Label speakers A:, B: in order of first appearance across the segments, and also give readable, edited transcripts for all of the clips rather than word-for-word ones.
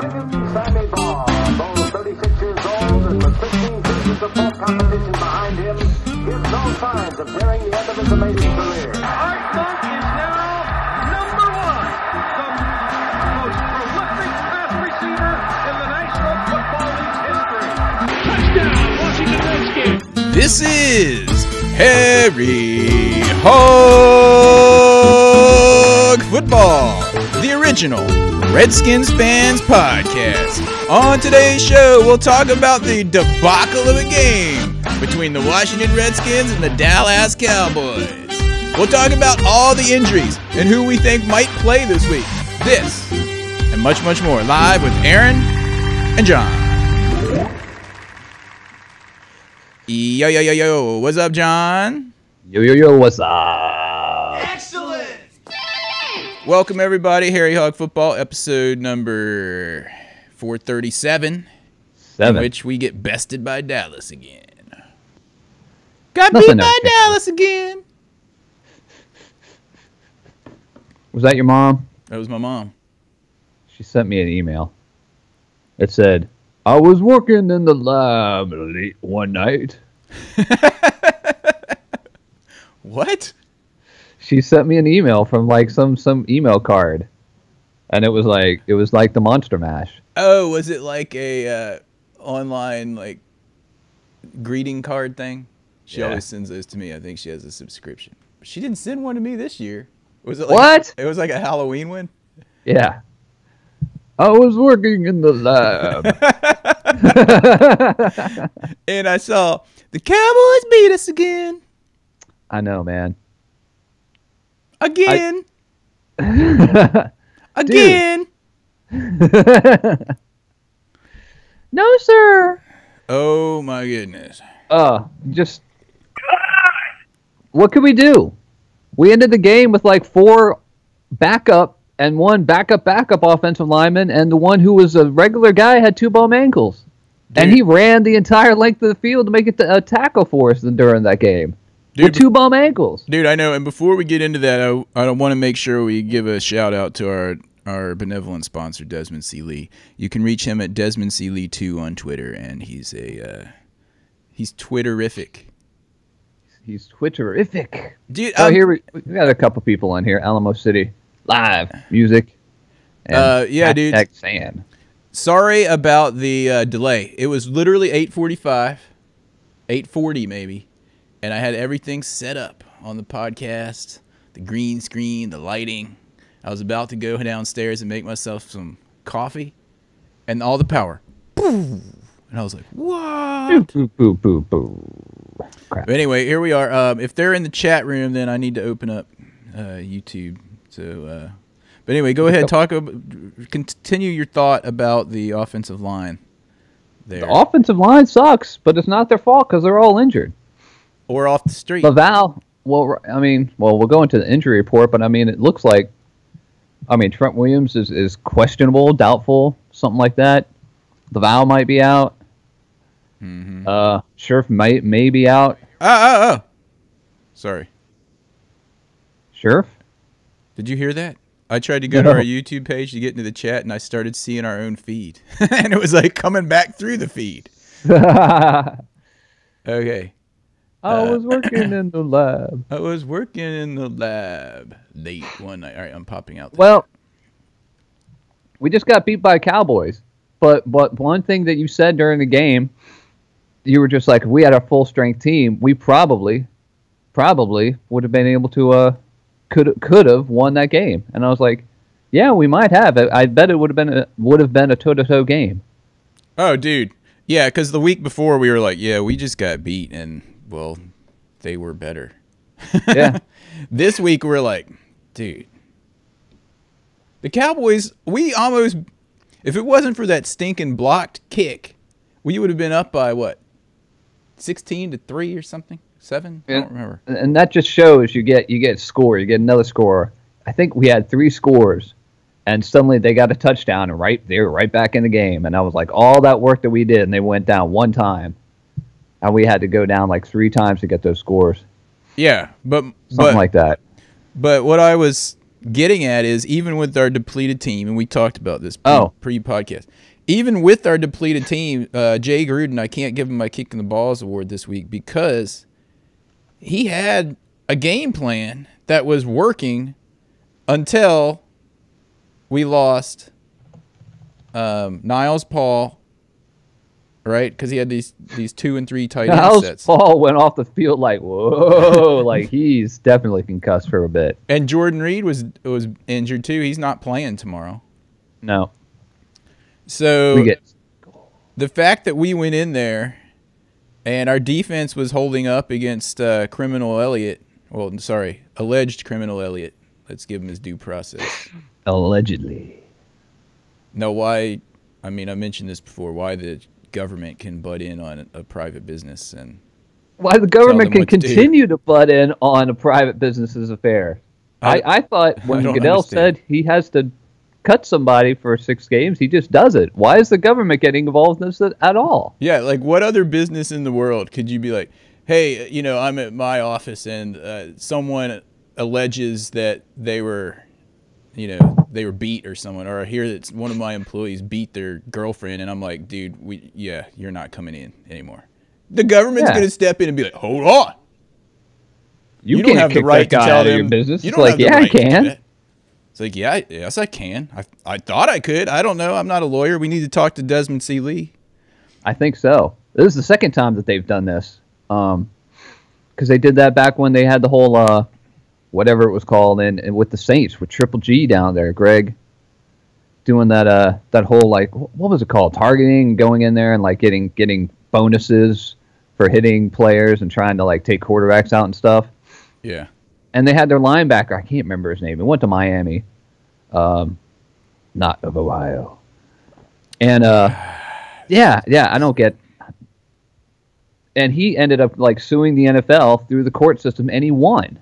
A: Sammy Baugh, though 36 years old and with 15 seasons of full competition behind him, gives no signs of nearing the end of his amazing career.
B: Art Monk is now number one, the most prolific pass receiver in the National Football League's history. Touchdown, Washington Redskins.
C: This is Harry Hog Football, the original Redskins fans podcast. On today's show, we'll talk about the debacle of a game between the Washington Redskins and the Dallas Cowboys. We'll talk about all the injuries and who we think might play this week. This and much, much more live with Aaron and John. Yo, yo, yo, yo. What's up, John?
D: Yo, yo, yo. What's up?
B: Excellent.
C: Welcome, everybody. Harry Hog Football, episode number 437, in which we get bested by Dallas again. Got beat by Dallas again.
D: Was that your mom?
C: That was my mom.
D: She sent me an email. It said, I was working in the lab late one night.
C: What?
D: She sent me an email from like some email card, and it was like the Monster Mash.
C: Oh, was it like a online like greeting card thing? She always sends those to me. I think she has a subscription. She didn't send one to me this year. Was it like,
D: what?
C: It was like a Halloween one.
D: Yeah. I was working in the lab.
C: And I saw the Cowboys beat us again.
D: I know, man.
C: Again. Again.
D: No, sir.
C: Oh, my goodness.
D: Just... What could we do? We ended the game with like 4 backup and 1 backup offensive lineman, and the one who was a regular guy had 2 bum ankles. Dude. And he ran the entire length of the field to make it a tackle for us during that game. With 2 bum ankles.
C: Dude, I know. And before we get into that, I want to make sure we give a shout out to our benevolent sponsor, Desmond C. Lee. You can reach him at Desmond C. Lee 2 on Twitter, and he's Twitterific. He's
D: Twitterific.
C: Dude,
D: here we got a couple people on here. Alamo City Live music. And
C: yeah, dude.
D: Fan.
C: Sorry about the delay. It was literally 8:45, 8:40 maybe, and I had everything set up on the podcast, the green screen, the lighting. I was about to go downstairs and make myself some coffee, and all the power. Boom. And I was like, what?
D: Boo, boo, boo, boo. Crap.
C: But anyway, here we are. If they're in the chat room, then I need to open up YouTube. So, but anyway, go ahead. Continue your thought about the offensive line there.
D: The offensive line sucks, but it's not their fault because they're all injured.
C: Or off the street.
D: Laval, we'll go into the injury report, but, it looks like, Trent Williams is questionable, doubtful, something like that. Laval might be out.
C: Mm-hmm.
D: Scherf may be out.
C: Sorry.
D: Scherf?
C: Did you hear that? I tried to go to our YouTube page to get into the chat, and I started seeing our own feed. And it was like coming back through the feed. Okay.
D: I was working in the lab.
C: I was working in the lab late one night. All right, I'm popping out there.
D: Well, we just got beat by Cowboys. But one thing that you said during the game, you were just like, if we had a full-strength team, we probably would have been able to could have won that game. And I was like, yeah, we might have. I bet it would have been a toe-to-toe game.
C: Oh, dude. Yeah, because the week before we were like, yeah, we just got beat, and, well, they were better.
D: Yeah.
C: This week we're like, dude, the Cowboys, we almost, if it wasn't for that stinking blocked kick, we would have been up by, what, 16-3 or something? 7? I don't remember.
D: And that just shows you get score. You get another score. I think we had 3 scores, and suddenly they got a touchdown, and they were right back in the game. And I was like, all that work that we did, and they went down 1 time, and we had to go down like 3 times to get those scores.
C: Yeah, but
D: something like that.
C: But what I was getting at is, even with our depleted team, and we talked about this pre-podcast, even with our depleted team, Jay Gruden, I can't give him my kick in the balls award this week because he had a game plan that was working until we lost Niles Paul, right? Because he had these 2 and 3 tight end sets.
D: Paul went off the field like, whoa, like he's definitely concussed for a bit.
C: And Jordan Reed was injured too. He's not playing tomorrow.
D: No.
C: So the fact that we went in there and our defense was holding up against criminal Elliott. Well, sorry, alleged criminal Elliott. Let's give him his due process.
D: Allegedly.
C: No, why? I mean, I mentioned this before. Why the government can butt in on a private business and
D: why the government can continue to butt in on a private business's affair. I thought when Goodell said he has to cut somebody for 6 games, he just does it. Why is the government getting involved in this at all?
C: Yeah, like what other business in the world could you be like, hey, you know, I'm at my office and someone alleges that they were beat or someone, or I hear that one of my employees beat their girlfriend, and I'm like, dude, you're not coming in anymore. The government's going to step in and be like, hold on.
D: You don't have the right to tell them your business. You don't have the right I can. To do
C: it's like, yes, I can. I thought I could. I don't know. I'm not a lawyer. We need to talk to Desmond C. Lee.
D: I think so. This is the second time that they've done this. Because they did that back when they had the whole whatever it was called, and with the Saints, with Triple G down there, Greg, doing that whole, like, what was it called? Targeting, going in there and like getting bonuses for hitting players and trying to like take quarterbacks out and stuff.
C: Yeah.
D: And they had their linebacker, I can't remember his name. He went to Miami, not of Ohio. And yeah, I don't get. And he ended up like suing the NFL through the court system, and he won.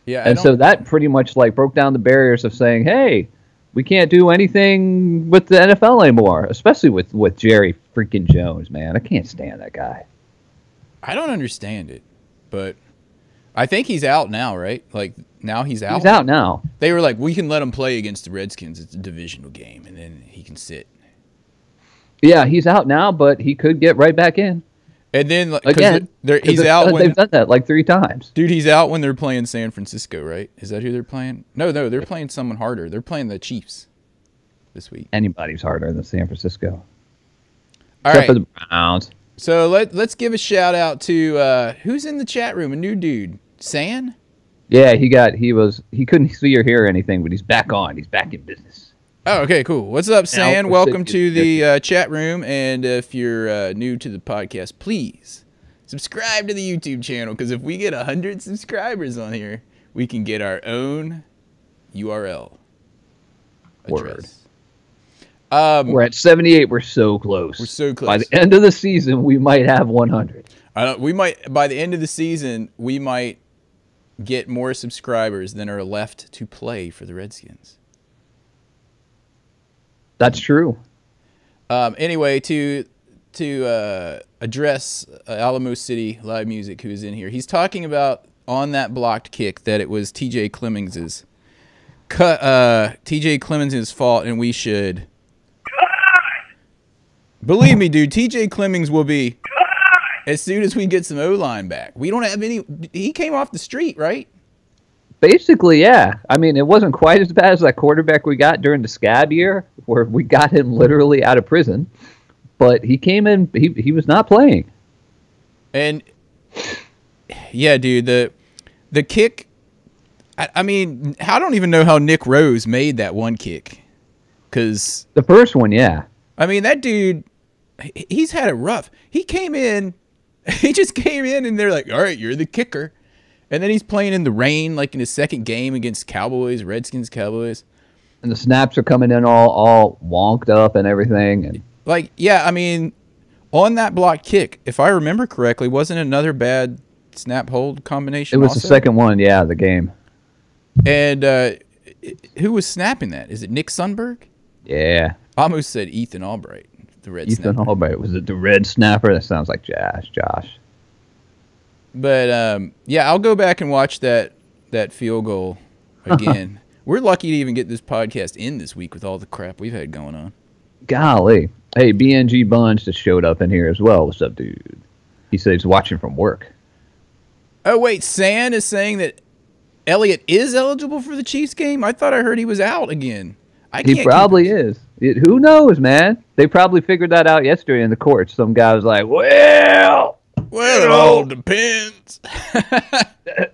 C: Yeah,
D: and so that pretty much like broke down the barriers of saying, hey, we can't do anything with the NFL anymore, especially with Jerry freaking Jones, man. I can't stand that guy.
C: I don't understand it, but I think he's out now, right? Like, now he's out?
D: He's out now.
C: They were like, we can let him play against the Redskins. It's a divisional game, and then he can sit.
D: Yeah, he's out now, but he could get right back in.
C: And then
D: again,
C: he's out when
D: they've done that like 3 times.
C: Dude, he's out when they're playing San Francisco, right? Is that who they're playing? No, they're playing someone harder. They're playing the Chiefs this week.
D: Anybody's harder than San Francisco.
C: Except
D: for the Browns.
C: So let's give a shout out to who's in the chat room? A new dude, San.
D: Yeah, he couldn't see or hear anything, but he's back on. He's back in business.
C: Oh, okay, cool. What's up, San? Welcome to the chat room. And if you're new to the podcast, please subscribe to the YouTube channel, because if we get 100 subscribers on here, we can get our own URL address.
D: We're at 78. We're so close.
C: We're so close.
D: By the end of the season, we might have 100.
C: By the end of the season, we might get more subscribers than are left to play for the Redskins.
D: That's true.
C: Anyway, to address Alamo City Live Music, who is in here, he's talking about on that blocked kick that it was T.J. Clemens' fault, and we should. Believe me, dude, T.J. Clemens will be as soon as we get some O-line back. We don't have any. He came off the street, right?
D: Basically, yeah. I mean, it wasn't quite as bad as that quarterback we got during the scab year, where we got him literally out of prison. But he came in, he was not playing.
C: And, yeah, dude, the kick, I mean, I don't even know how Nick Rose made that one kick. Because
D: the first one, yeah.
C: I mean, that dude, he's had it rough. He just came in, and they're like, all right, you're the kicker. And then he's playing in the rain, like in his second game against Redskins, Cowboys.
D: And the snaps are coming in all wonked up and everything. And
C: like, yeah, I mean, on that block kick, if I remember correctly, wasn't another bad snap-hold combination?
D: It was the second one, yeah, the game.
C: And who was snapping that? Is it Nick Sundberg?
D: Yeah.
C: I almost said Ethan Albright, the red snapper.
D: Ethan Albright. Was it the red snapper? That sounds like Josh.
C: But, yeah, I'll go back and watch that field goal again. We're lucky to even get this podcast in this week with all the crap we've had going on.
D: Golly. Hey, BNG Buns just showed up in here as well. What's up, dude? He said he's watching from work.
C: Oh, wait, San is saying that Elliott is eligible for the Chiefs game? I thought I heard he was out again.
D: He probably is. Who knows, man? They probably figured that out yesterday in the courts. Some guy was like, well,
C: it all depends.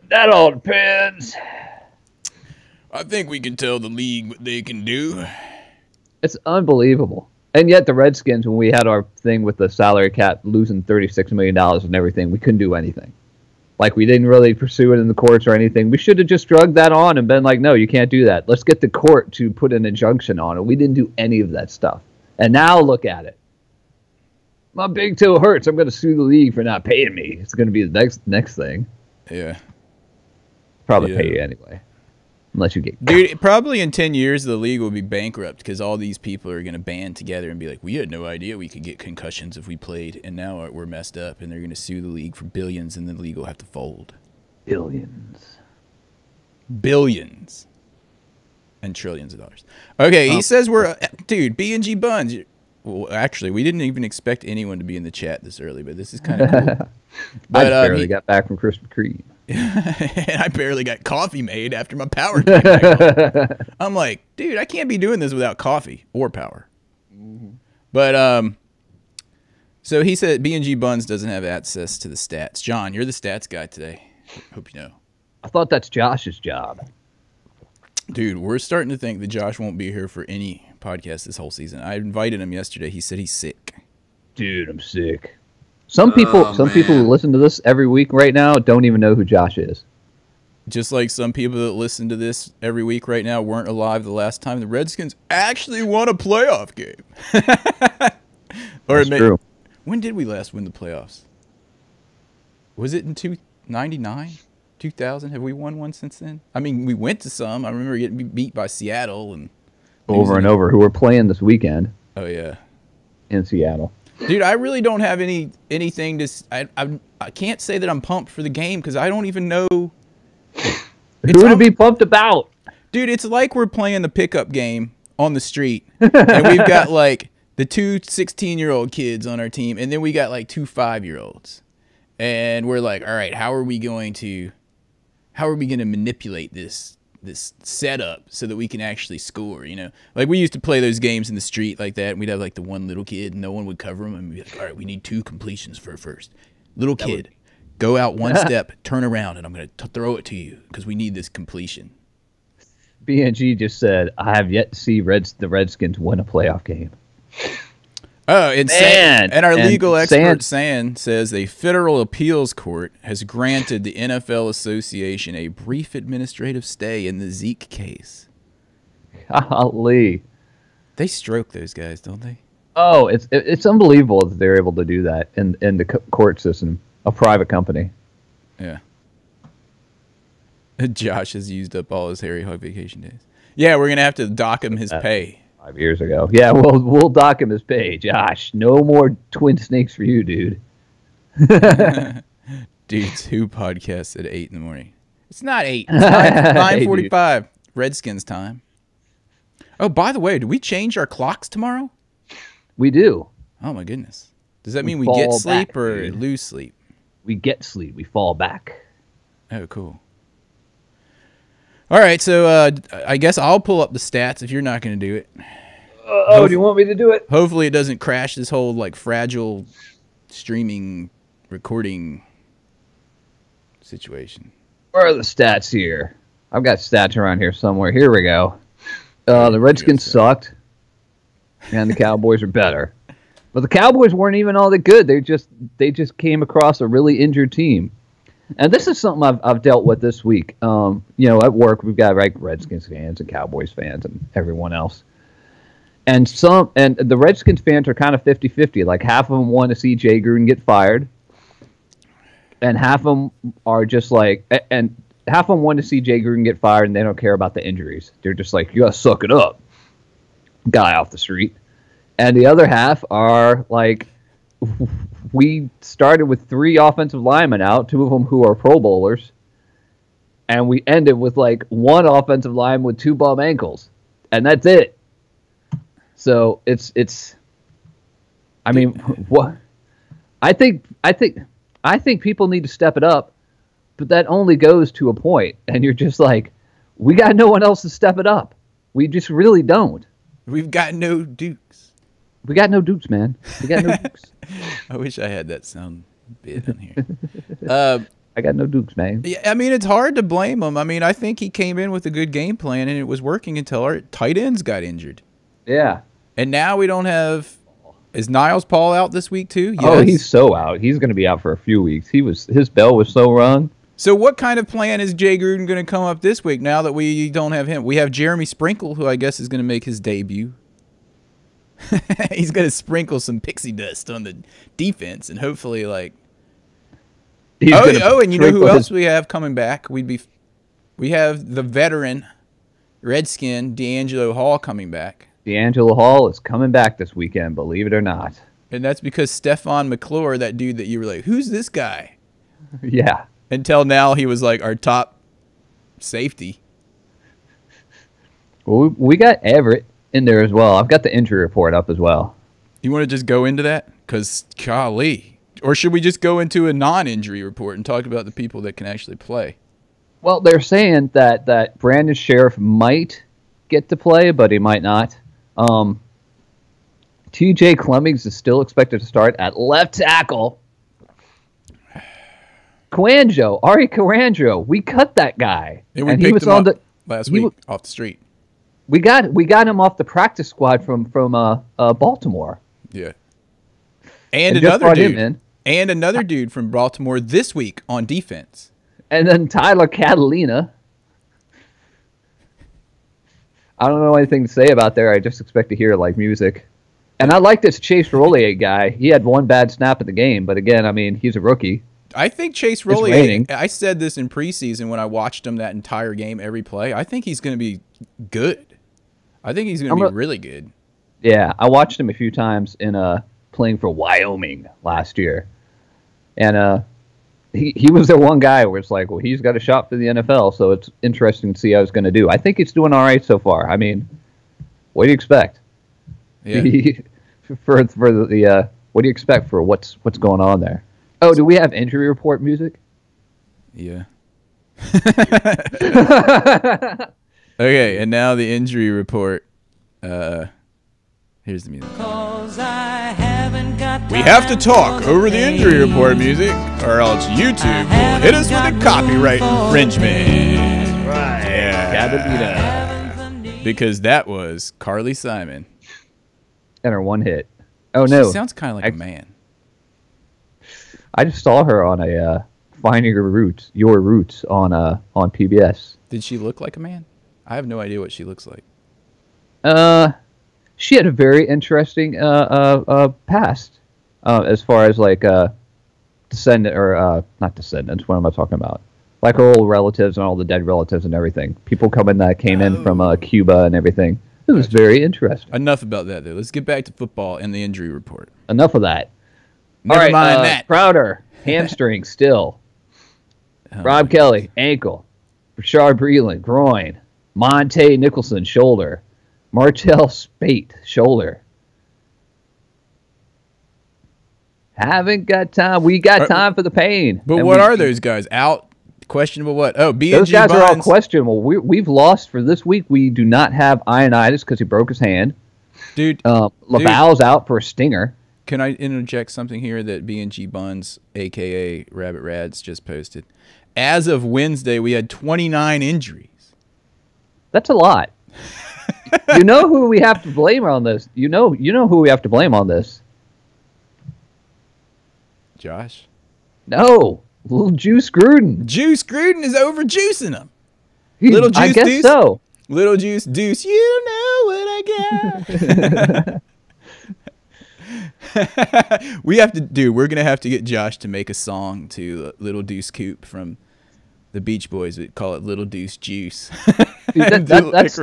D: That all depends.
C: I think we can tell the league what they can do.
D: It's unbelievable. And yet the Redskins, when we had our thing with the salary cap losing $36 million and everything, we couldn't do anything. Like, we didn't really pursue it in the courts or anything. We should have just drugged that on and been like, no, you can't do that. Let's get the court to put an injunction on it. We didn't do any of that stuff. And now look at it. My big toe hurts. I'm going to sue the league for not paying me. It's going to be the next thing.
C: Yeah.
D: Probably pay you anyway. Unless you get...
C: Dude, probably in 10 years, the league will be bankrupt because all these people are going to band together and be like, we had no idea we could get concussions if we played, and now we're messed up, and they're going to sue the league for billions, and the league will have to fold.
D: Billions.
C: And trillions of dollars. Okay, he says we're... Dude, B&G Buns. Well, actually, we didn't even expect anyone to be in the chat this early, but this is kind of cool.
D: But, I barely got back from Krispy Kreme.
C: And I barely got coffee made after my power came back on. I'm like, dude, I can't be doing this without coffee or power. Mm-hmm. But so he said B&G Buns doesn't have access to the stats. John, you're the stats guy today. Hope you know.
D: I thought that's Josh's job.
C: Dude, we're starting to think that Josh won't be here for any podcast this whole season. I invited him yesterday. He said he's sick.
D: Dude, I'm sick. Some people who listen to this every week right now don't even know who Josh is.
C: Just like some people that listen to this every week right now weren't alive the last time the Redskins actually won a playoff game.
D: That's true.
C: When did we last win the playoffs? Was it in 1999? 2000? Have we won one since then? I mean, we went to some. I remember getting beat by Seattle and
D: over and over. Who we're playing this weekend?
C: Oh yeah,
D: in Seattle.
C: Dude, I really don't have anything to. I can't say that I'm pumped for the game because I don't even know.
D: Who to be pumped about?
C: Dude, it's like we're playing the pickup game on the street, and we've got like the two 16-year-old kids on our team, and then we got like two 5-year-olds, and we're like, all right, how are we going to manipulate this setup so that we can actually score, you know? Like, we used to play those games in the street like that, and we'd have, like, the one little kid, and no one would cover him, and we'd be like, all right, we need 2 completions for first. Little kid, go out one step, turn around, and I'm going to throw it to you because we need this completion.
D: BNG just said, I have yet to see the Redskins win a playoff game.
C: Oh, and our legal expert, San, says a federal appeals court has granted the NFL Association a brief administrative stay in the Zeke case.
D: Golly.
C: They stroke those guys, don't they?
D: Oh, it's unbelievable that they're able to do that in the court system, a private company.
C: Yeah. Josh has used up all his Harry Hog vacation days. Yeah, we're going to have to dock him his pay.
D: 5 years ago. Yeah, we'll dock him his pay. Josh, no more twin snakes for you, dude.
C: Dude, 2 podcasts at 8 in the morning. It's not 8. It's 9:45. Hey, Redskins time. Oh, by the way, do we change our clocks tomorrow?
D: We do.
C: Oh, my goodness. Does that mean we get sleep or lose sleep?
D: We get sleep. We fall back.
C: Oh, cool. All right, so I guess I'll pull up the stats if you're not going to do it.
D: Do you want me to do it?
C: Hopefully it doesn't crash this whole like fragile streaming recording situation.
D: Where are the stats here? I've got stats around here somewhere. Here we go. The Redskins sucked, and the Cowboys are better. But the Cowboys weren't even all that good. They just came across a really injured team. And this is something I've dealt with this week. You know, at work we've got Redskins fans and Cowboys fans and everyone else. And the Redskins fans are kind of 50-50. Like half of them want to see Jay Gruden get fired, and half of them are just like, and half of them want to see Jay Gruden get fired, and they don't care about the injuries. They're just like, you gotta suck it up, guy off the street. And the other half are like, we started with 3 offensive linemen out, 2 of them who are Pro Bowlers, and we ended with like one offensive line with 2 bum ankles, and that's it. So it's. I mean, what? I think people need to step it up, but that only goes to a point, and you're just like, we got no one else to step it up. We just really don't.
C: We've got no Dukes.
D: We got no Dukes, man. We got no Dukes.
C: I wish I had that sound bit in here.
D: I got no Dukes, man.
C: Yeah, I mean, it's hard to blame him. I mean, I think he came in with a good game plan, and it was working until our tight ends got injured.
D: Yeah.
C: And now we don't have. Is Niles Paul out this week too? Yes.
D: Oh, he's so out. He's going to be out for a few weeks. His bell was so rung.
C: So what kind of plan is Jay Gruden going to come up this week now that we don't have him? We have Jeremy Sprinkle, who I guess is going to make his debut. He's going to sprinkle some pixie dust on the defense and hopefully like. And you know who else we have coming back? We have the veteran Redskin D'Angelo Hall coming back.
D: D'Angelo Hall is coming back this weekend, believe it or not.
C: And that's because Stephon McClure, that dude that you were like, who's this guy?
D: Yeah.
C: Until now, he was like our top safety.
D: Well, we got Everett in there as well. I've got the injury report up as well.
C: You want to just go into that? Because, golly. Or should we just go into a non-injury report and talk about the people that can actually play?
D: Well, they're saying that Brandon Sheriff might get to play, but he might not. TJ Clemmings is still expected to start at left tackle. Ari Carangio, we cut that guy,
C: and he was on the last week off the street.
D: We got him off the practice squad from Baltimore.
C: Yeah, and another dude from Baltimore this week on defense,
D: and then Tyler Catalina. I don't know anything to say about there. I just expect to hear like music. And I like this Chase Rollier guy. He had one bad snap in the game, but again, I mean, he's a rookie.
C: I think Chase Rollier, I said this in preseason when I watched him that entire game, every play. I think he's going to be good. I think he's going to be really good.
D: Yeah, I watched him a few times in playing for Wyoming last year. And he was the one guy where it's like, well, he's got a shot for the NFL, so it's interesting to see how he's going to do. I think he's doing all right so far. I mean, what do you expect?
C: Yeah.
D: for the what do you expect for what's going on there? Oh, do we have injury report music?
C: Yeah. Okay, and now the injury report. Here's the music. We have to talk over the injury report music, or else YouTube will hit us with a copyright infringement.
D: Right.
C: Yeah. Because that was Carly Simon.
D: And her one hit. Oh, no.
C: She sounds kind of like a man.
D: I just saw her on a Finding Your Roots on PBS.
C: Did she look like a man? I have no idea what she looks like.
D: She had a very interesting past as far as like descendant or not descendants. What am I talking about? Like her old relatives and all the dead relatives and everything. People came in from Cuba and everything. It was very interesting.
C: Enough about that, though. Let's get back to football and the injury report.
D: Enough of that.
C: Never mind that.
D: Crowder, hamstring still. Rob Kelly, ankle. Rashard Breeland, groin. Monte Nicholson, shoulder. Martell Spate, shoulder. Haven't got time. We got time for the pain.
C: But what are those guys? Out? Questionable what? Oh, B&G
D: Those guys
C: Buns.
D: are all questionable. We've lost for this week. We do not have Ioannidis because he broke his hand.
C: Dude.
D: Laval's out for a stinger.
C: Can I interject something here that B&G Buns, a.k.a. Rabbit Rads, just posted? As of Wednesday, we had 29 injuries.
D: That's a lot. You know who we have to blame on this? You know who we have to blame on this?
C: Josh?
D: No. Little Juice Gruden.
C: Juice Gruden is over juicing them. Little Juice
D: I guess
C: Deuce.
D: So.
C: Little Juice Deuce. You know what I got. We're going to have to get Josh to make a song to Little Deuce Coupe from the Beach Boys. We call it Little Deuce Juice.
D: Dude, that's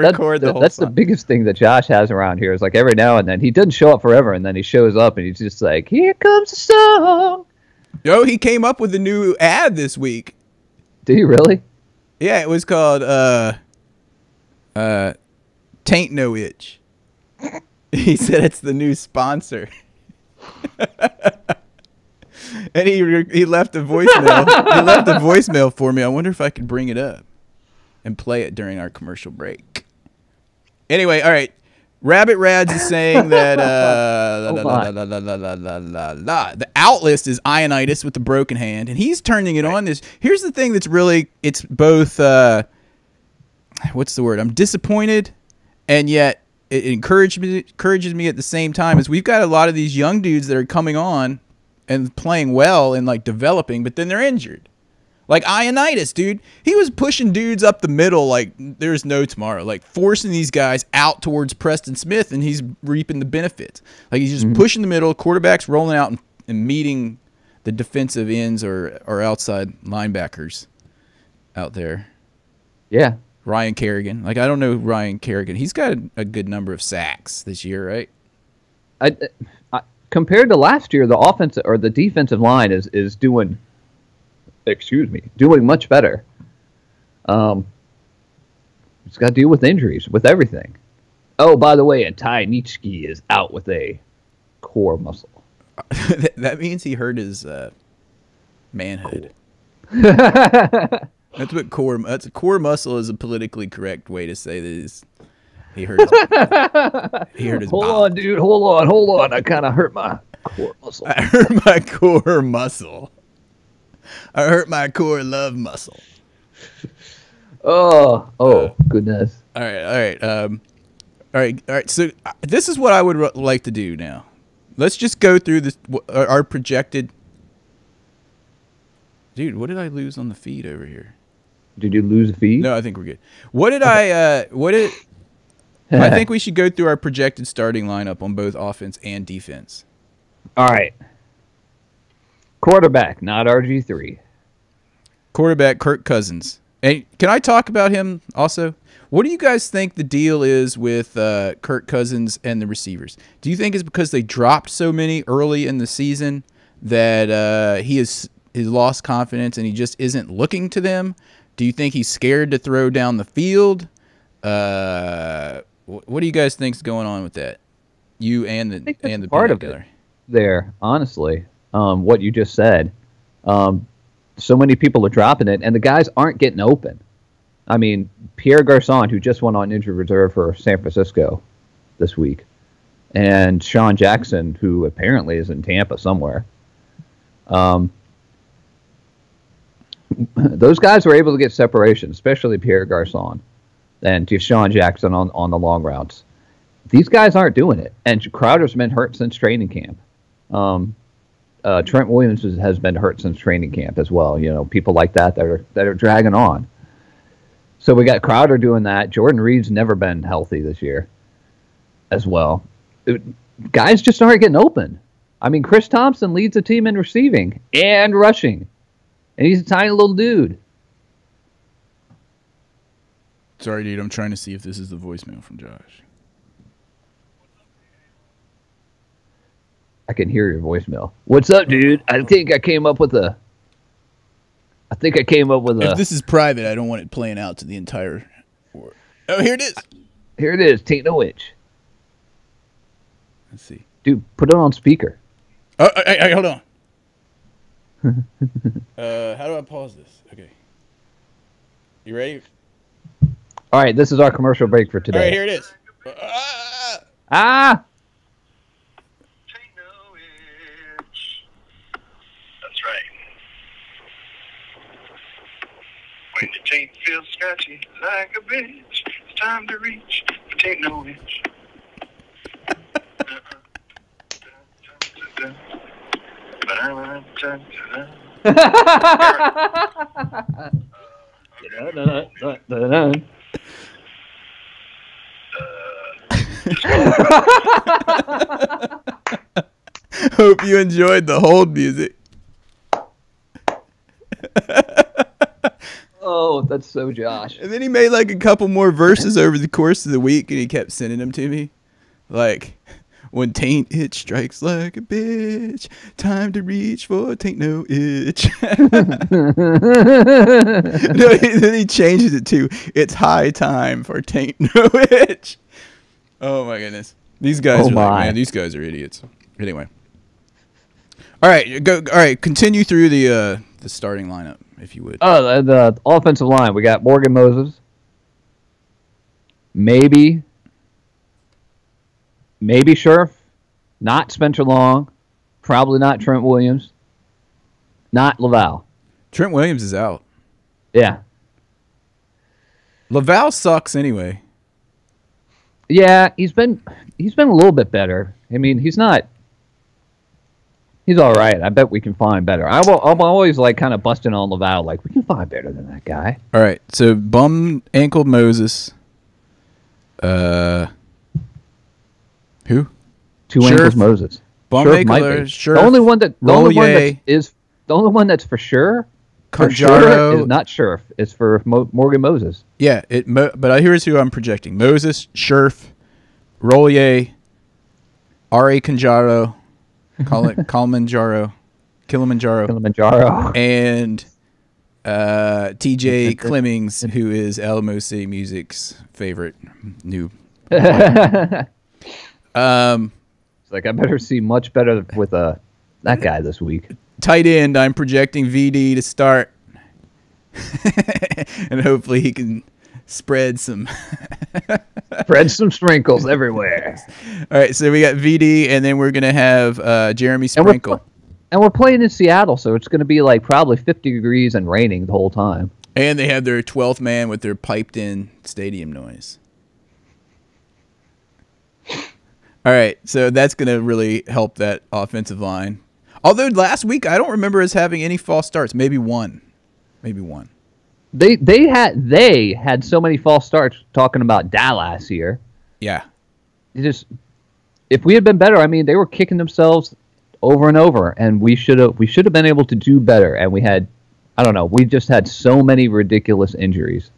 D: the biggest thing that Josh has around here is like every now and then he doesn't show up forever and then he shows up and he's just like, here comes the song.
C: Yo, he came up with a new ad this week.
D: Did he really?
C: Yeah, it was called Taint No Itch. He said it's the new sponsor. And he left a voicemail. He left a voicemail for me. I wonder if I could bring it up and play it during our commercial break. Anyway, all right. Rabbit Rads is saying that the outlist is Ionitis with the broken hand, and he's turning it on. Here's the thing that's really, it's both, what's the word? I'm disappointed, and yet it encourages me at the same time. Is we've got a lot of these young dudes that are coming on and playing well and like developing, but then they're injured. Like Ionitis, dude. He was pushing dudes up the middle like there's no tomorrow. Like forcing these guys out towards Preston Smith, and he's reaping the benefits. Like he's just pushing the middle, quarterbacks rolling out and meeting the defensive ends or outside linebackers out there.
D: Yeah.
C: Ryan Kerrigan. Like, I don't know Ryan Kerrigan. He's got a good number of sacks this year, right?
D: Compared to last year, the offensive or the defensive line is doing much better. It's got to deal with injuries, with everything. Oh, by the way, and Ty Nitschke is out with a core muscle.
C: That means he hurt his manhood. That's what core muscle is a politically correct way to say that he hurt his
D: Hold on, dude. Hold on. I kind of hurt my core muscle.
C: I hurt my core muscle. I hurt my core love muscle.
D: Oh, goodness.
C: All right. So this is what I would like to do now. Let's just go through this. Our projected. Dude, what did I lose on the feed over here?
D: Did you lose a feed?
C: No, I think we're good. I think we should go through our projected starting lineup on both offense and defense.
D: All right. Quarterback, not RG3.
C: Quarterback, Kirk Cousins. And can I talk about him also? What do you guys think the deal is with Kirk Cousins and the receivers? Do you think it's because they dropped so many early in the season that he's lost confidence and he just isn't looking to them? Do you think he's scared to throw down the field? What do you guys think's going on with that? You and the
D: part of it there, honestly. What you just said. So many people are dropping it, and the guys aren't getting open. I mean, Pierre Garçon, who just went on injured reserve for San Francisco this week, and Sean Jackson, who apparently is in Tampa somewhere. Those guys were able to get separation, especially Pierre Garçon and Sean Jackson on the long routes. These guys aren't doing it, and Crowder's been hurt since training camp. Trent Williams has been hurt since training camp as well. You know, people like that are dragging on. So we got Crowder doing that. Jordan Reed's never been healthy this year as well. Guys just aren't getting open. I mean, Chris Thompson leads the team in receiving and rushing, and he's a tiny little dude.
C: Sorry, dude. I'm trying to see if this is the voicemail from Josh.
D: I can hear your voicemail. What's up, dude? I think I came up with a.
C: If this is private, I don't want it playing out to the entire. Oh, here it is.
D: Here it is. Taint No Itch.
C: Let's see.
D: Dude, put it on speaker.
C: Oh, hey, hold on. How do I pause this? Okay. You ready?
D: All right, this is our commercial break for today.
C: All right, here it is.
D: Ah!
E: Taint no itch. That's right. When your taint feels scratchy like a bitch, it's time to reach for Taint No Itch.
C: Hope you enjoyed the hold music.
D: Oh, that's so Josh.
C: And then he made like a couple more verses over the course of the week, and he kept sending them to me. Like, When taint itch strikes like a bitch, time to reach for taint no itch. No, then he changes it to it's high time for taint no itch. Oh my goodness, these guys are like, man, these guys are idiots. Anyway, all right, go. All right, continue through the starting lineup if you would.
D: Oh, the offensive line. We got Morgan Moses. Maybe Scherf, not Spencer Long, probably not Trent Williams, not Laval.
C: Trent Williams is out.
D: Yeah.
C: Laval sucks anyway.
D: Yeah, he's been a little bit better. I mean, he's all right. I bet we can find better. I'm always like kind of busting on Laval, like we can find better than that guy.
C: All right, so bum ankled Moses. Who?
D: Two ankles Moses.
C: Bum ankle Scherf.
D: The only one that's for sure.
C: Conjaro
D: is not Scherf. It's for Morgan Moses.
C: Yeah, but here's who I'm projecting: Moses, Scherf, Rollier, R.A. Conjaro, Kilimanjaro, and T.J. Clemmings, who is LMOC Music's favorite new.
D: It's like I better see much better with that guy this week.
C: Tight end, I'm projecting VD to start, and hopefully he can spread some
D: sprinkles everywhere.
C: All right, so we got VD, and then we're gonna have Jeremy Sprinkle.
D: And we're playing in Seattle, so it's going to be like probably 50 degrees and raining the whole time.
C: And they have their 12th man with their piped-in stadium noise. All right, so that's going to really help that offensive line. Although last week, I don't remember us having any false starts. Maybe one. They
D: had so many false starts talking about Dallas here.
C: Yeah.
D: If we had been better, I mean, they were kicking themselves over and over, and we should have been able to do better. And we just had so many ridiculous injuries.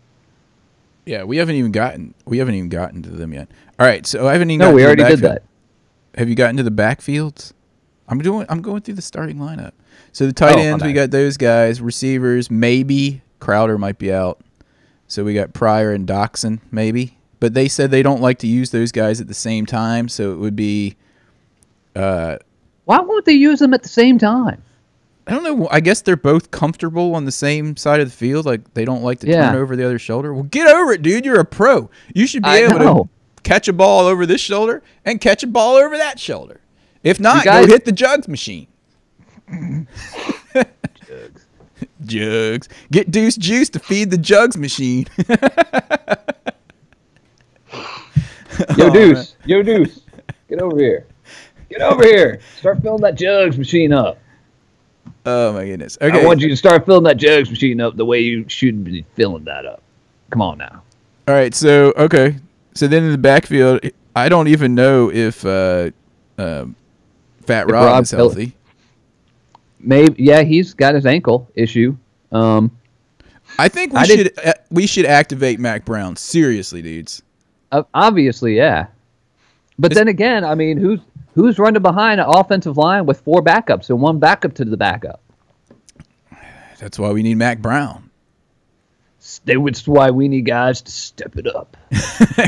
C: Yeah, we haven't even gotten to them yet. All right, so I haven't even.
D: No, we already did that.
C: Have you gotten to the backfields? I'm going through the starting lineup. So the tight ends, we got those guys. Receivers, maybe Crowder might be out. So we got Pryor and Doxson, maybe. But they said they don't like to use those guys at the same time, so it would be.
D: Why won't they use them at the same time?
C: I don't know. I guess they're both comfortable on the same side of the field. Like they don't like to turn over the other shoulder. Well, get over it, dude. You're a pro. You should be able to catch a ball over this shoulder and catch a ball over that shoulder. If not, go hit the jugs machine. Jugs. Get Deuce Juice to feed the jugs machine.
D: Yo, Deuce. Man. Yo, Deuce. Get over here. Get over here. Start filling that jugs machine up.
C: Oh, my goodness. Okay.
D: I want you to start filling that jugs machine up the way you should be filling that up. Come on now.
C: All right. So, okay. So then in the backfield, I don't even know if Fat Rob is healthy.
D: Maybe. Yeah, he's got his ankle issue.
C: I think we should activate Mac Brown. Seriously, dudes.
D: Obviously, yeah. But then again, I mean, who's running behind an offensive line with 4 backups and 1 backup to the backup?
C: That's why we need Mac Brown.
D: That's why we need guys to step it up.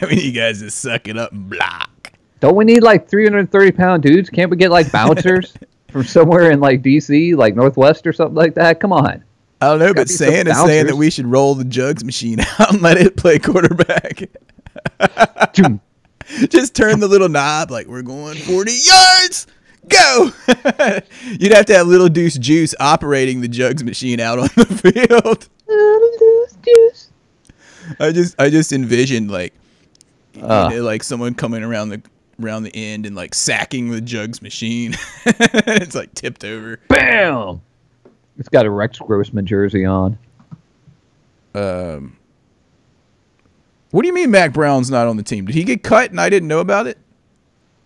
C: We need guys to suck it up and block.
D: Don't we need like 330-pound dudes? Can't we get like bouncers from somewhere in like D.C., like Northwest or something like that? Come on.
C: I don't know, but Sand is saying that we should roll the jugs machine out and let it play quarterback. Just turn the little knob like we're going 40 yards. Go. You'd have to have Little Deuce Juice operating the jugs machine out on the field.
D: Little Deuce Juice.
C: I just envisioned like like someone coming around the end and like sacking the jugs machine. It's like tipped over.
D: Bam. It's got a Rex Grossman jersey on.
C: What do you mean Mac Brown's not on the team? Did he get cut and I didn't know about it?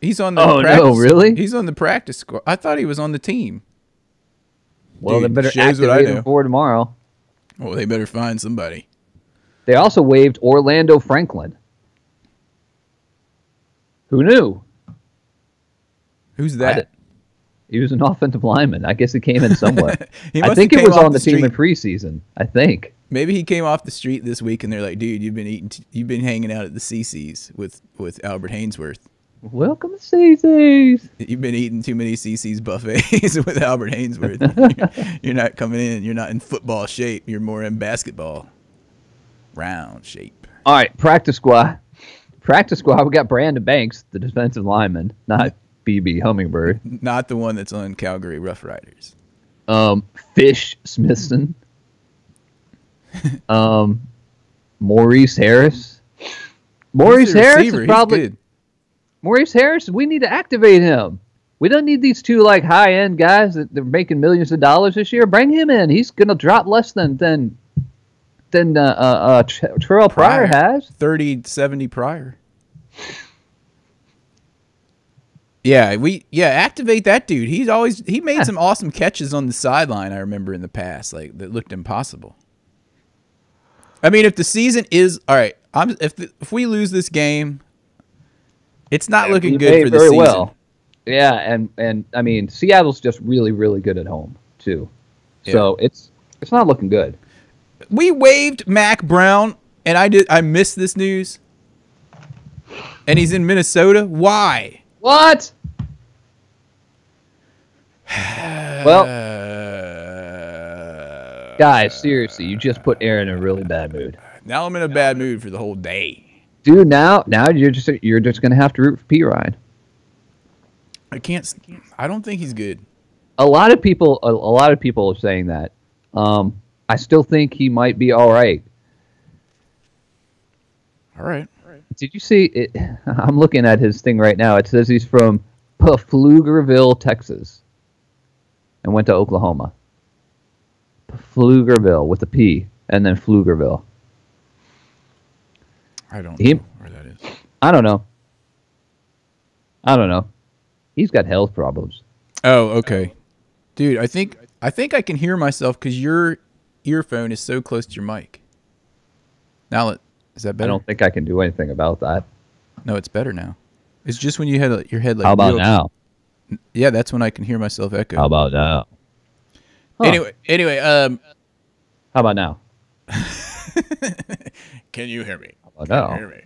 C: He's on the practice.
D: No, really?
C: He's on the practice squad. I thought he was on the team.
D: Well, they better activate him for tomorrow.
C: Well, they better find somebody.
D: They also waived Orlando Franklin. Who knew?
C: Who's
D: I
C: that?
D: did- He was an offensive lineman. I guess he came in somewhere.
C: He
D: I
C: must
D: think
C: have
D: it
C: came
D: was
C: off
D: on the team in
C: street.
D: preseason. I think.
C: Maybe he came off the street this week, and they're like, "Dude, you've been hanging out at the CC's with Albert Hainsworth.
D: Welcome to CC's.
C: You've been eating too many CC's buffets with Albert Hainsworth. You're not coming in. You're not in football shape. You're more in basketball round shape."
D: All right, practice squad. Practice squad. We got Brandon Banks, the defensive lineman, not BB Hummingbird.
C: Not the one that's on Calgary Rough Riders.
D: Fish Smithson. Maurice Harris. Maurice
C: He's a
D: Harris
C: receiver.
D: is
C: He's
D: probably
C: good.
D: Maurice Harris. We need to activate him. We don't need these two like high end guys that they're making millions of dollars this year. Bring him in. He's gonna drop less than Terrell Pryor has.
C: 30-70 Pryor. Activate that dude. He made some awesome catches on the sideline, I remember in the past, like that looked impossible. I mean, if the season is all right, if we lose this game, it's not looking
D: We
C: good
D: may
C: for the
D: very
C: season.
D: well. Yeah, and I mean Seattle's just really, really good at home too. So it's not looking good.
C: We waived Mac Brown, and I missed this news. And he's in Minnesota. Why?
D: What? Well, guys, seriously, you just put Aaron in a really bad mood,
C: Now I'm in a bad mood for the whole day.
D: dude. Now you're just gonna have to root for P. Ryan.
C: I don't think he's good.
D: A lot of people are saying that. I still think he might be all right.
C: All right.
D: Did you see it? I'm looking at his thing right now. It says he's from Pflugerville, Texas, and went to Oklahoma. Pflugerville with a P, and then Pflugerville.
C: I don't
D: He-
C: know where that is.
D: I don't know. He's got health problems.
C: Oh, okay. Dude, I think I can hear myself because your earphone is so close to your mic. Now, is that
D: I
C: better?
D: don't think I can do anything about that.
C: No, it's better now. It's just when you had your head like.
D: How about
C: real-
D: now?
C: Yeah, that's when I can hear myself echo.
D: How about now? Huh.
C: Anyway,
D: How about now?
C: can you hear me?
D: How about
C: Can you hear me?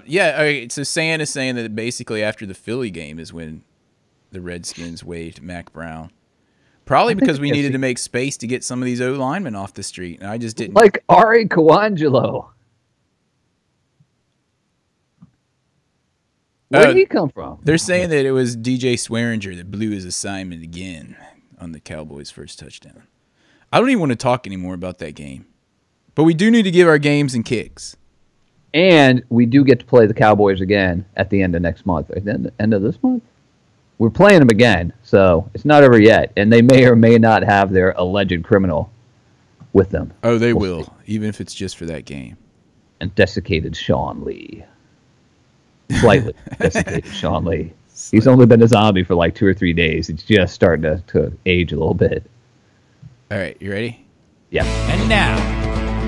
C: Yeah. All right. So San is saying that basically after the Philly game is when the Redskins waived Mac Brown. Probably because we needed to make space to get some of these O linemen off the street, and I just didn't.
D: Like Ari Coangelo. Where did he come from?
C: They're saying that it was DJ Swearinger that blew his assignment again on the Cowboys' first touchdown. I don't even want to talk anymore about that game. But we do need to give our games and kicks.
D: And we do get to play the Cowboys again at the end of next month. At the end of this month? We're playing them again, so it's not over yet. And they may or may not have their alleged criminal with them.
C: Oh, they
D: We'll
C: will, even if it's just for that game.
D: And desiccated Sean Lee. Slightly desiccated Sean Lee. He's only been a zombie for like 2 or 3 days. He's just starting to age a little bit.
C: All right, you ready?
D: Yeah.
C: And now,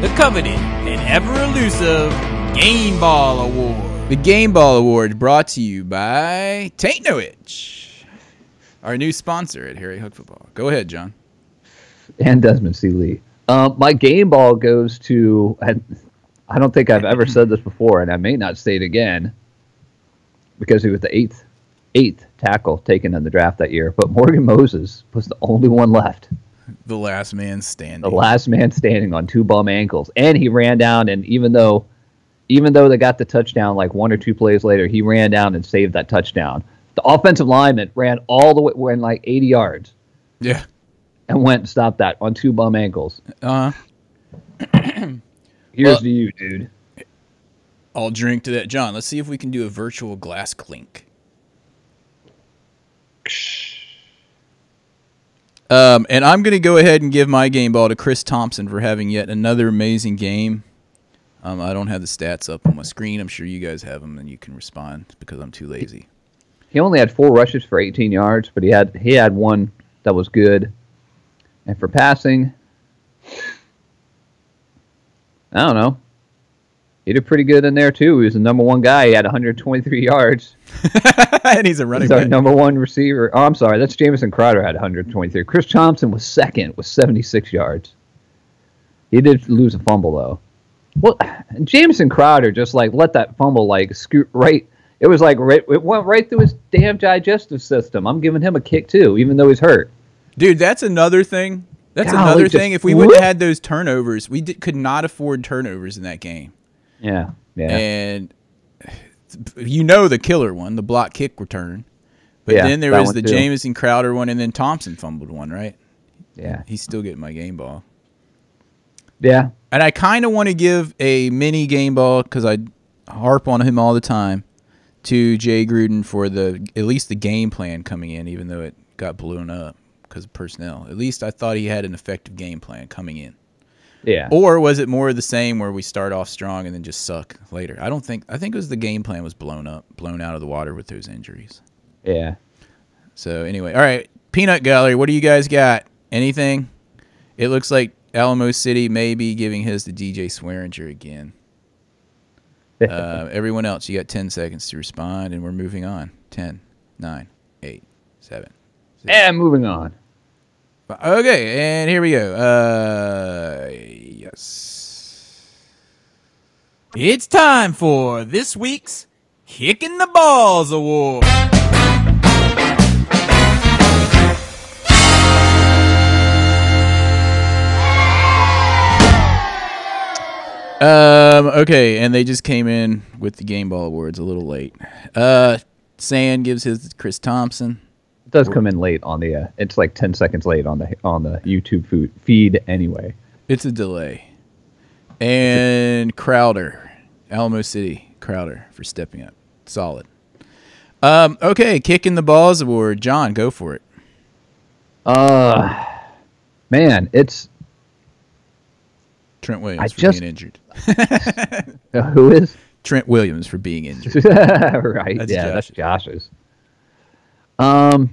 C: the coveted and ever-elusive Game Ball Award. The Game Ball Award brought to you by Taintnowitch, our new sponsor at Harry Hook Football. Go ahead, John.
D: And Desmond C. Lee. My game ball goes to, I don't think I've ever said this before, and I may not say it again, because he was the eighth tackle taken in the draft that year. But Morgan Moses was the only one left.
C: The last man standing.
D: The last man standing on 2 bum ankles. And he ran down, and even though they got the touchdown like 1 or 2 plays later, he ran down and saved that touchdown. The offensive lineman ran all the way, ran like 80 yards.
C: Yeah.
D: And went and stopped that on 2 bum ankles.
C: Well,
D: Here's to you, dude.
C: I'll drink to that. John, let's see if we can do a virtual glass clink. And I'm going to go ahead and give my game ball to Chris Thompson for having yet another amazing game. I don't have the stats up on my screen. I'm sure you guys have them, and you can respond because I'm too lazy.
D: He only had 4 rushes for 18 yards, but he had one that was good. And for passing, I don't know. He did pretty good in there, too. He was the number one guy. He had 123 yards.
C: And he's a running
D: He's our
C: back.
D: number one receiver. Oh, I'm sorry. That's Jamison Crowder had 123. Chris Thompson was second with 76 yards. He did lose a fumble, though. Well, Jamison Crowder just, like, let that fumble, like, scoot right. It was like, it went right through his damn digestive system. I'm giving him a kick, too, even though he's hurt.
C: Dude, that's another thing. That's
D: Golly,
C: another
D: just
C: thing. If we wouldn't have had those turnovers, we could not afford turnovers in that game.
D: Yeah.
C: And you know the killer one, the block kick return. But
D: Yeah,
C: then there
D: that
C: was
D: one
C: the
D: too.
C: Jamison Crowder one, and then Thompson fumbled one, right?
D: Yeah.
C: He's still getting my game ball.
D: Yeah.
C: And I kind of want to give a mini game ball, because I harp on him all the time, to Jay Gruden for at least the game plan coming in, even though it got blown up because of personnel. At least I thought he had an effective game plan coming in.
D: Yeah.
C: Or was it more of the same where we start off strong and then just suck later? I think it was the game plan was blown out of the water with those injuries.
D: Yeah.
C: So anyway, all right, Peanut Gallery, what do you guys got? Anything? It looks like Alamo City may be giving his to DJ Swearinger again. Everyone else, you got 10 seconds to respond, and we're moving on. 10, 9, 8, 7.
D: And moving on.
C: Okay, and here we go. Yes. It's time for this week's Kicking the Balls Award. Okay, and they just came in with the Game Ball Awards a little late. Sand gives his to Chris Thompson.
D: It does come in late on the. It's like 10 seconds late on the YouTube feed anyway.
C: It's a delay. And Crowder, Alamo City Crowder for stepping up. Solid. Okay, Kicking the Balls Award. John, go for it.
D: Man, it's
C: Trent Williams for
D: just-
C: being injured.
D: who is
C: Trent Williams for being injured.
D: right?
C: That's
D: Yeah, that's
C: Josh's.
D: Josh's.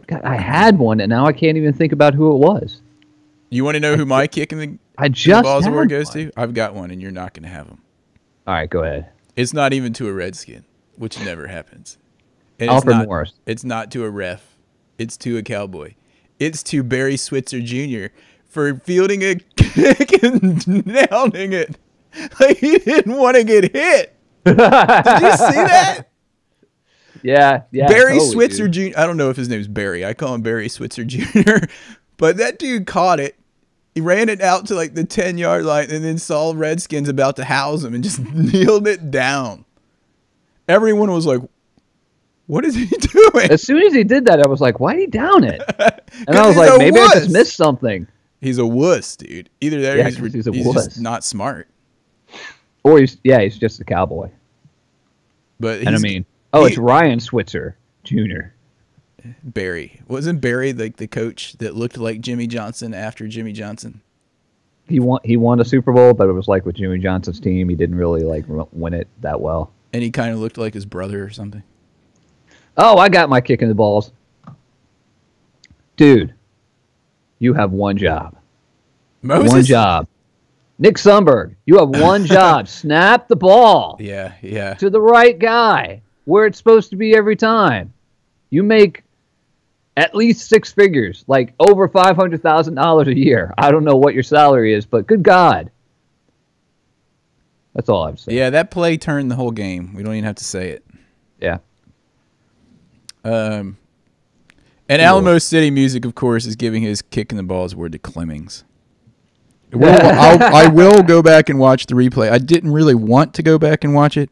D: God, I had one, and now I can't even think about who it was.
C: You want to know who my Kicking the
D: I just
C: Balls
D: had
C: Award goes
D: one.
C: to? I've got one, and you're not going to have him.
D: All right, go ahead.
C: It's not even to a Redskin, which never happens. And
D: Alfred Morris.
C: It's not to a ref. It's to a Cowboy. It's to Barry Switzer Jr. for fielding a kick and nailing it like he didn't want to get hit. Did you see that?
D: Yeah.
C: Barry
D: totally,
C: Switzer
D: dude.
C: Jr. I don't know if his name's Barry. I call him Barry Switzer Jr. But that dude caught it. He ran it out to like the 10-yard line and then saw Redskins about to house him and just kneeled it down. Everyone was like, what is he doing?
D: As soon as he did that, I was like, "Why did he down it?" And I
C: 'Cause
D: was
C: he's
D: like,
C: a
D: "Maybe I
C: wuss."
D: just missed something."
C: He's a wuss, dude. Either that
D: Yeah,
C: or
D: 'cause he's a
C: he's
D: wuss.
C: just not smart.
D: Or he's just a cowboy.
C: But
D: And I
C: he's-
D: mean,
C: he-
D: it's Ryan Switzer Jr.
C: Barry. Wasn't Barry like the coach that looked like Jimmy Johnson after Jimmy Johnson?
D: He won a Super Bowl, but it was like with Jimmy Johnson's team, he didn't really like win it that well.
C: And he kind of looked like his brother or something.
D: Oh, I got my kick in the balls. Dude, you have one job.
C: Moses?
D: One job. Nick Sundberg, you have one job. Snap the ball
C: Yeah.
D: to the right guy where it's supposed to be every time. You make at least six figures, like over $500,000 a year. I don't know what your salary is, but good God. That's all I'm saying.
C: Yeah, that play turned the whole game. We don't even have to say it.
D: Yeah.
C: And Alamo City Music, of course, is giving his Kicking the Balls award to Clemmings. I will go back and watch the replay. I didn't really want to go back and watch it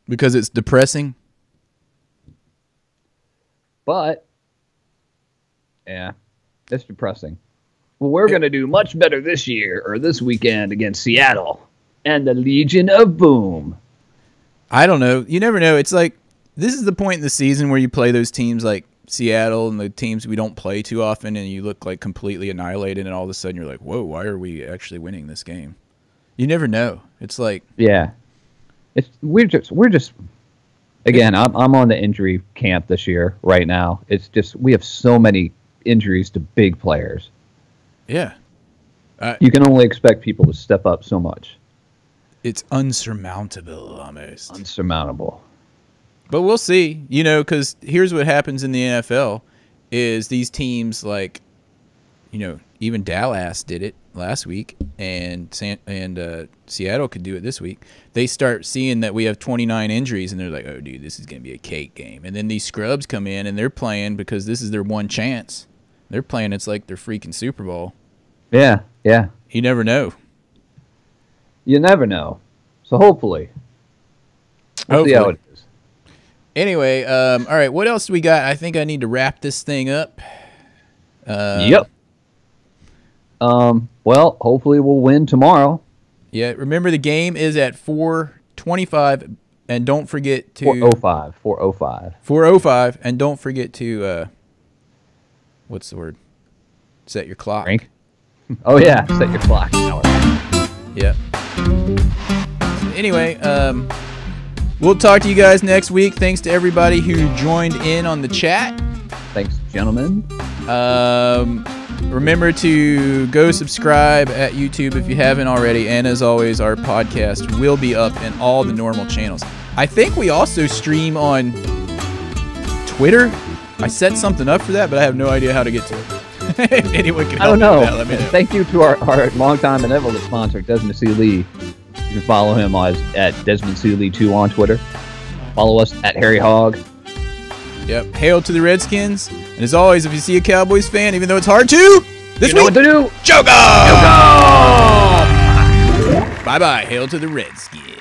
C: because it's depressing.
D: But, yeah, it's depressing. Well, we're going to do much better this year or this weekend against Seattle and the Legion of Boom.
C: I don't know. You never know. It's like this is the point in the season where you play those teams like Seattle and the teams we don't play too often, and you look like completely annihilated, and all of a sudden you're like, whoa, why are we actually winning this game? You never know. It's like,
D: Yeah. We're just again, I'm on the injury camp this year right now. It's just we have so many injuries to big players.
C: yeah.
D: You can only expect people to step up so much.
C: It's unsurmountable, almost.
D: Unsurmountable.
C: But we'll see, because here's what happens in the NFL is these teams like, even Dallas did it last week, and Seattle could do it this week. They start seeing that we have 29 injuries, and they're like, oh, dude, this is going to be a cake game. And then these scrubs come in, and they're playing because this is their one chance. They're playing it's like their freaking Super Bowl.
D: Yeah.
C: You never know.
D: You never know. So hopefully. We'll see how it is.
C: Anyway, all right, what else do we got? I think I need to wrap this thing up.
D: Yep. Well, hopefully we'll win tomorrow.
C: Yeah, remember the game is at 4:25, and don't forget to
D: 4:05.
C: 4:05, and don't forget to what's the word? Set your clock.
D: Drink. Oh yeah, set your clock.
C: Yep. Anyway, we'll talk to you guys next week. Thanks to everybody who joined in on the chat.
D: Thanks, gentlemen.
C: Remember to go subscribe at YouTube if you haven't already. And as always, our podcast will be up in all the normal channels. I think we also stream on Twitter. I set something up for that, but I have no idea how to get to it. If anyone can help me with that, let me know.
D: Thank you to our longtime benevolent sponsor, Desmond C. Lee. You can follow him at Desmond C. Lee 2 on Twitter. Follow us at Harry Hogg.
C: Yep. Hail to the Redskins. And as always, if you see a Cowboys fan, even though it's hard to, this week,
D: what to do.
C: Joke off!
D: Joke off!
C: Bye-bye. Hail to the Redskins.